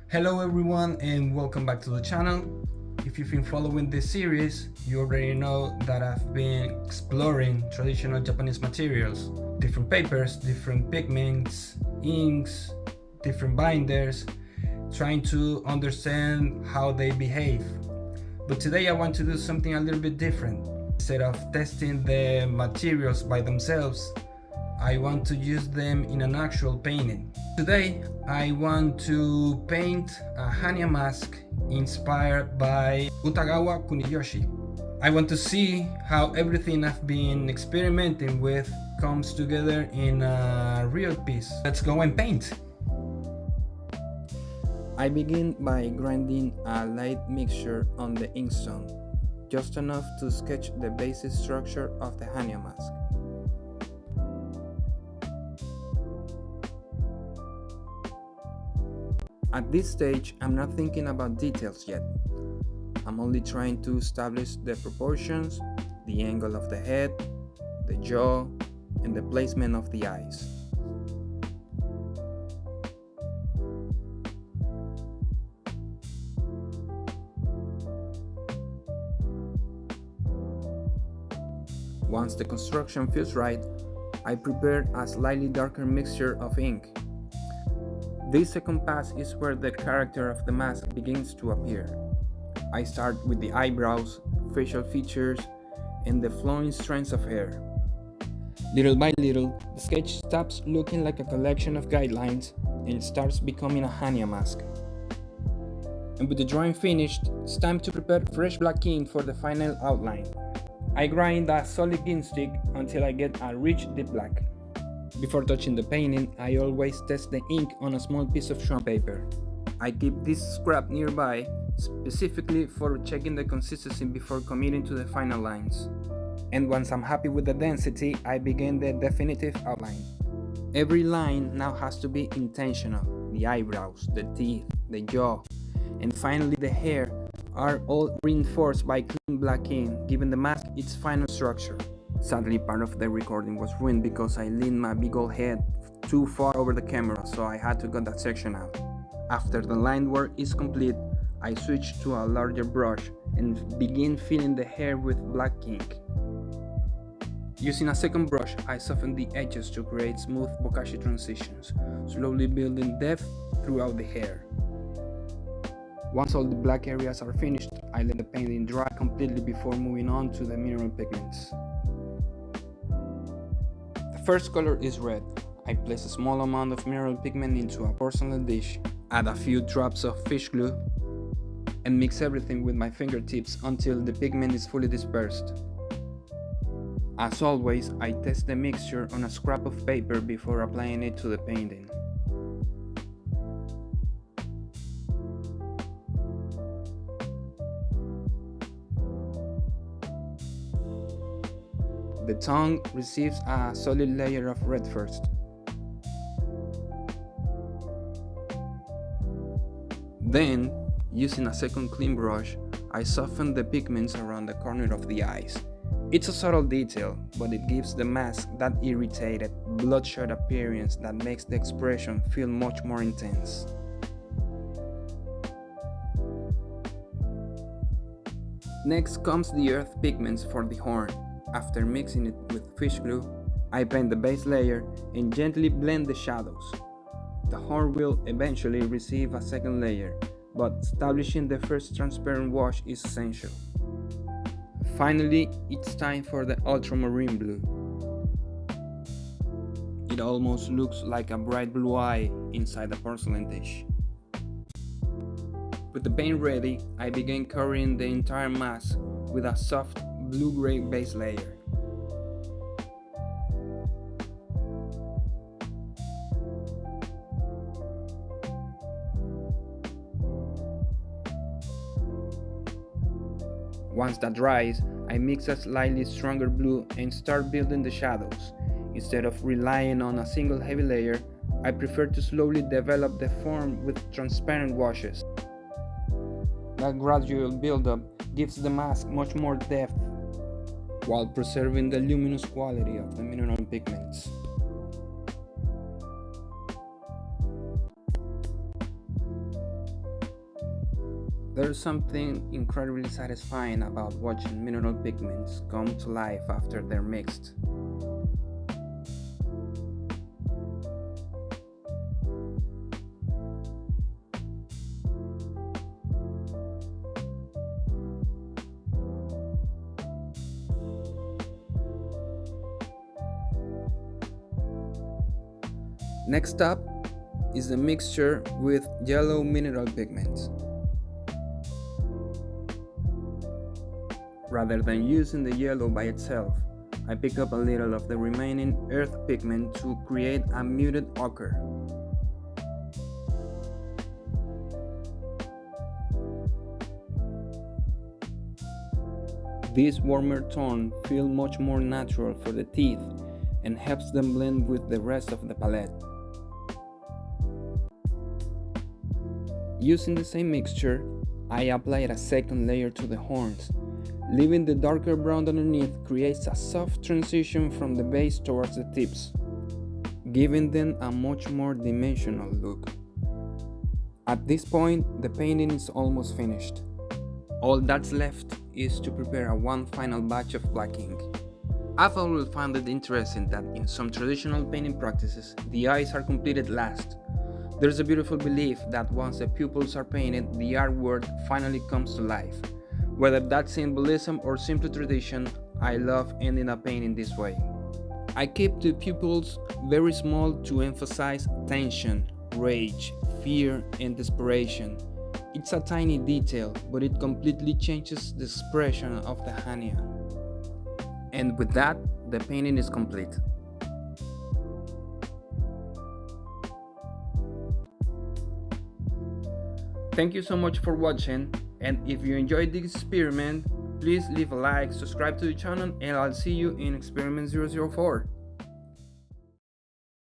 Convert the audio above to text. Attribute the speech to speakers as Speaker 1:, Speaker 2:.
Speaker 1: Hello everyone and welcome back to the channel. If you've been following this series, you already know that I've been exploring traditional Japanese materials, different papers, different pigments, inks, different binders, trying to understand how they behave. But today I want to do something a little bit different. Instead of testing the materials by themselves, I want to use them in an actual painting. Today, I want to paint a Hannya mask inspired by Utagawa Kuniyoshi. I want to see how everything I've been experimenting with comes together in a real piece. Let's go and paint.
Speaker 2: I begin by grinding a light mixture on the inkstone, just enough to sketch the basic structure of the Hannya mask. At this stage, I'm not thinking about details yet. I'm only trying to establish the proportions, the angle of the head, the jaw, and the placement of the eyes. Once the construction feels right, I prepare a slightly darker mixture of ink. This second pass is where the character of the mask begins to appear. I start with the eyebrows, facial features, and the flowing strands of hair. Little by little, the sketch stops looking like a collection of guidelines and starts becoming a Hannya mask. And with the drawing finished, it's time to prepare fresh black ink for the final outline. I grind a solid ink stick until I get a rich deep black. Before touching the painting, I always test the ink on a small piece of shrunk paper. I keep this scrap nearby, specifically for checking the consistency before committing to the final lines. And once I'm happy with the density, I begin the definitive outline. Every line now has to be intentional. The eyebrows, the teeth, the jaw, and finally the hair are all reinforced by clean black ink, giving the mask its final structure. Sadly, part of the recording was ruined because I leaned my big old head too far over the camera, so I had to cut that section out. After the line work is complete, I switch to a larger brush and begin filling the hair with black ink. Using a second brush, I soften the edges to create smooth bokashi transitions, slowly building depth throughout the hair. Once all the black areas are finished, I let the painting dry completely before moving on to the mineral pigments. The first color is red. I place a small amount of mineral pigment into a porcelain dish, add a few drops of fish glue, and mix everything with my fingertips until the pigment is fully dispersed. As always, I test the mixture on a scrap of paper before applying it to the painting. The tongue receives a solid layer of red first. Then, using a second clean brush, I soften the pigments around the corner of the eyes. It's a subtle detail, but it gives the mask that irritated, bloodshot appearance that makes the expression feel much more intense. Next comes the earth pigments for the horn. After mixing it with fish glue, I paint the base layer and gently blend the shadows. The horn will eventually receive a second layer, but establishing the first transparent wash is essential. Finally, it's time for the ultramarine blue. It almost looks like a bright blue eye inside a porcelain dish. With the paint ready, I begin covering the entire mask with a soft blue-gray base layer. Once that dries, I mix a slightly stronger blue and start building the shadows. Instead of relying on a single heavy layer, I prefer to slowly develop the form with transparent washes. That gradual buildup gives the mask much more depth while preserving the luminous quality of the mineral pigments. There's something incredibly satisfying about watching mineral pigments come to life after they're mixed. Next up is the mixture with yellow mineral pigments. Rather than using the yellow by itself, I pick up a little of the remaining earth pigment to create a muted ochre. This warmer tone feels much more natural for the teeth and helps them blend with the rest of the palette. Using the same mixture, I applied a second layer to the horns. Leaving the darker brown underneath creates a soft transition from the base towards the tips, giving them a much more dimensional look. At this point, the painting is almost finished. All that's left is to prepare one final batch of black ink. I've always found it interesting that in some traditional painting practices, the eyes are completed last. There's a beautiful belief that once the pupils are painted, the artwork finally comes to life. Whether that's symbolism or simply tradition, I love ending a painting this way. I keep the pupils very small to emphasize tension, rage, fear, and desperation. It's a tiny detail, but it completely changes the expression of the Hannya. And with that, the painting is complete. Thank you so much for watching, and if you enjoyed this experiment, please leave a like, subscribe to the channel, and I'll see you in experiment 004.